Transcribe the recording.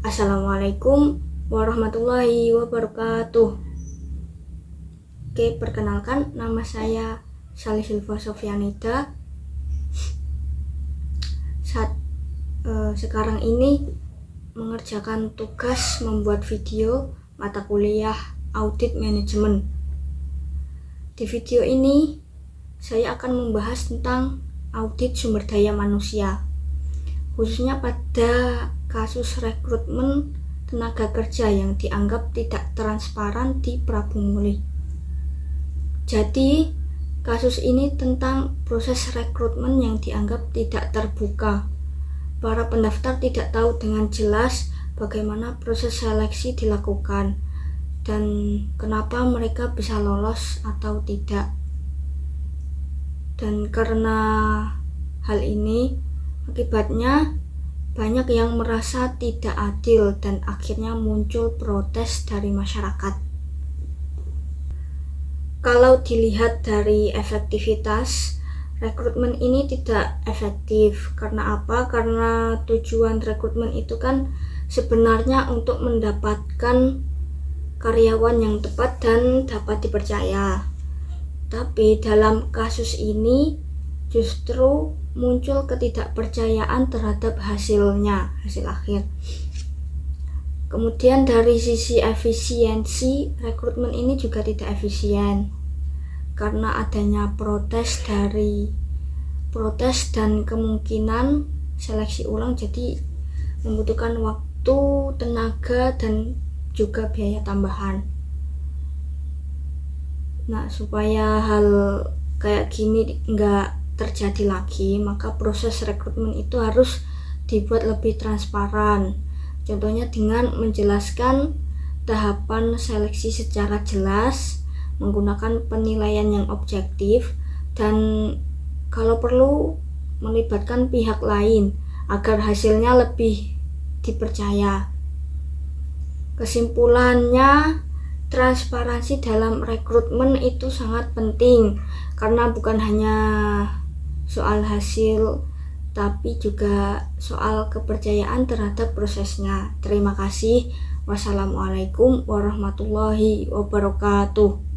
Assalamualaikum warahmatullahi wabarakatuh. Oke, perkenalkan, nama saya Salih Silva Sofianida. Sekarang ini mengerjakan tugas membuat video mata kuliah audit manajemen. Di video ini saya akan membahas tentang audit sumber daya manusia, khususnya pada kasus rekrutmen tenaga kerja yang dianggap tidak transparan di Prabu Muli. Jadi, kasus ini tentang proses rekrutmen yang dianggap tidak terbuka. Para pendaftar tidak tahu dengan jelas bagaimana proses seleksi dilakukan dan kenapa mereka bisa lolos atau tidak. Dan karena hal ini, akibatnya banyak yang merasa tidak adil dan akhirnya muncul protes dari masyarakat. Kalau dilihat dari efektivitas, rekrutmen ini tidak efektif. Karena apa? Karena tujuan rekrutmen itu kan sebenarnya untuk mendapatkan karyawan yang tepat dan dapat dipercaya. Tapi dalam kasus ini justru muncul ketidakpercayaan terhadap hasil akhir. Kemudian dari sisi efisiensi, rekrutmen ini juga tidak efisien karena adanya protes dan kemungkinan seleksi ulang, jadi membutuhkan waktu, tenaga, dan juga biaya tambahan. Nah, supaya hal kayak gini nggak terjadi lagi, maka proses rekrutmen itu harus dibuat lebih transparan. Contohnya dengan menjelaskan tahapan seleksi secara jelas, menggunakan penilaian yang objektif, dan kalau perlu melibatkan pihak lain agar hasilnya lebih dipercaya. Kesimpulannya, transparansi dalam rekrutmen itu sangat penting karena bukan hanya soal hasil, tapi juga soal kepercayaan terhadap prosesnya. Terima kasih. Wassalamualaikum warahmatullahi wabarakatuh.